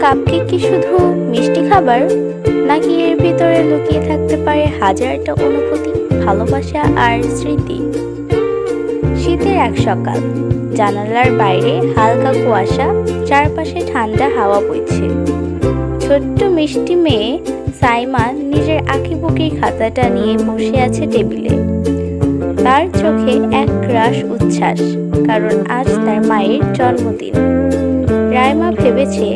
Cupcake কি শুধু মিষ্টি খাবার, নাকি এর ভিতরে লুকিয়ে থাকতে পারে হাজারটা অনুভূতি, ভালোবাসা আর স্মৃতি? শীতের এক সকাল, জানালার বাইরে হালকা কুয়াশা, চারপাশে ঠান্ডা হাওয়া বইছে। ছোট্ট মিষ্টি মেয়ে সাইমা নিজের আঁকিবুকির খাতাটা নিয়ে বসে আছে টেবিলে। তার চোখে এক রাশ উচ্ছ্বাস, কারণ আজ তার মায়ের জন্মদিন। রাইমা ভেবেছে,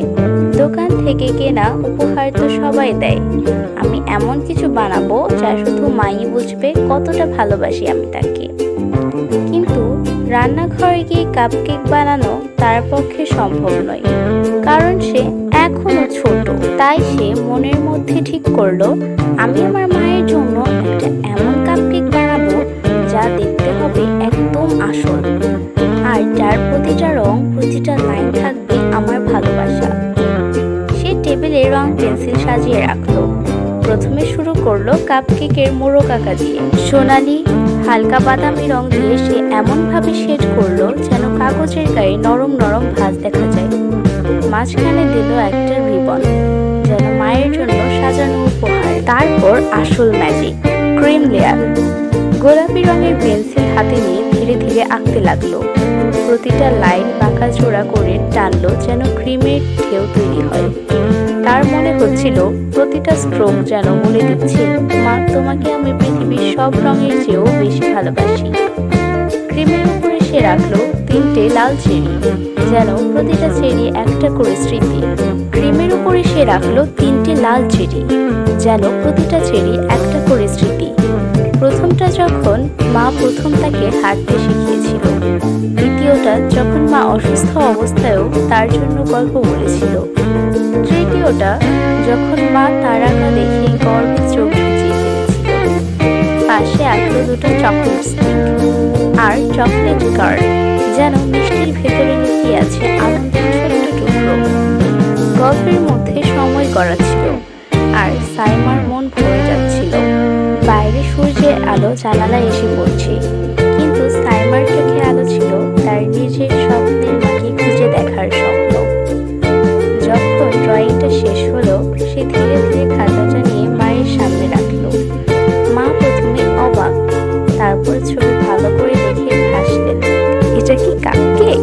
দোকান থেকে কেনা উপহার তো সবাই দেয়, আমি এমন কিছু বানাবো যা শুধু মাই বুঝবে কতটা ভালোবাসি আমি তাকে। কিন্তু রান্নাঘরে গিয়ে কাপকেক বানানো তার পক্ষে সম্ভব নয়, কারণ সে এখনো ছোট। তাই সে মনের মধ্যে ঠিক করলো, আমি আমার মায়ের জন্য একটা এমন কাপকেক বানাবো যা দেখতে হবে একদম আসল, আর যার প্রতিটা রং, প্রতিটা লাইন থাকবে আমার ভালোবাসা। সে টেবিলে রং পেন্সিল সাজিয়ে রাখলো। প্রথমে শুরু করলো কাপকেকের মোড়ক আঁকা দিয়ে। সোনালি হালকা বাদামি রং দিয়ে সে এমনভাবে শেড করলো যেন কাগজের গায়ে নরম নরম ভাঁজ দেখা যায়। মাঝখানে দিল একটা রিবন, যেন মায়ের জন্য সাজানো উপহার। তারপর আসল ম্যাজিক, ক্রিম লেয়ার। গোলাপি রঙের পেন্সিল হাতে নিয়ে ধীরে ধীরে আঁকতে লাগলো। প্রতিটা লাইন বাঁকা চোরা করে টানলো যেন ক্রিমের ঢেউ তৈরি হয়। তার মনে হচ্ছিল প্রতিটা স্ট্রোক যেন বলে দিচ্ছে, মা, তোমাকে আমি পৃথিবীর সব রঙের চেয়েও বেশি ভালোবাসি। ক্রিমের উপরে সে রাখলো 3টে লাল চেরি, যেন প্রতিটা চেরি একটা করে স্মৃতি। ক্রিমের উপরে সে রাখলো 3টে লাল চেরি, যেন প্রতিটা চেরি একটা করে স্মৃতি। প্রথমটা যখন মা প্রথম তাকে হাঁটতে শিখিয়েছিল, দ্বিতীয়টা যখন মা অসুস্থ অবস্থায়ও তার জন্য গল্প বলেছিল, তৃতীয়টা যখন মা তার আঁকা দেখে গর্বে চোখ ভিজিয়ে ফেলেছিল। পাশে আঁকলো 2টো চকলেট স্টিক আর চকলেট কার্ড, যেন মিষ্টির ভেতরে লুকিয়ে আছে আনন্দের ছোট্ট টুকরো। গল্পের মধ্যে সময় গড়াচ্ছিল, আর সাইমার মন ভরে যাচ্ছিল। বাইরে সূর্যের আলো জানালায় এসে পড়ছে, কিন্তু সাইমার চোখে আলো ছিল তার নিজের স্বপ্নের মাকে খুঁজে দেখার স্বপ্ন। যখন ড্রয়িংটা শেষ হলো, সে ধীরে ধীরে খাতাটা নিয়ে মায়ের সামনে রাখলো। মা প্রথমে অবাক, তারপর ছবি ভালো করে দেখে হাসলেন। এটা কি কাপকেক,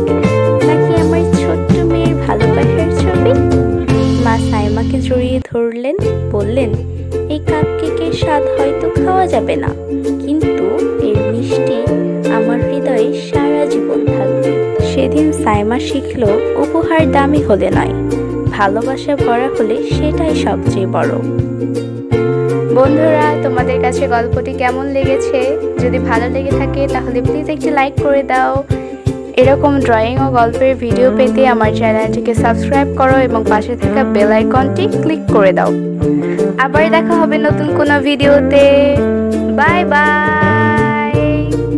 নাকি আমার ছোট্ট মেয়ের ভালোবাসার ছবি? মা সাইমাকে জড়িয়ে ধরলেন, বললেন, এই কাপকেকের স্বাদ হয়তো খাওয়া যাবে না, কিন্তু এর মিষ্টি আমার হৃদয়ে সারা জীবন থাকবে। সেদিন সাইমা শিখল, উপহার দামি হলে নয়, ভালোবাসা ভরা হলে সেটাই সবচেয়ে বড়। বন্ধুরা, তোমাদের কাছে গল্পটি কেমন লেগেছে? যদি ভালো লেগে থাকে তাহলে প্লিজ একটি লাইক করে দাও। এরকম ড্রয়িং ও গল্পের ভিডিও পেতে আমার চ্যানেলটিকে সাবস্ক্রাইব করো এবং পাশে থাকা বেল আইকনটি ক্লিক করে দাও। আবার দেখা হবে নতুন কোনো ভিডিওতে। Bye bye.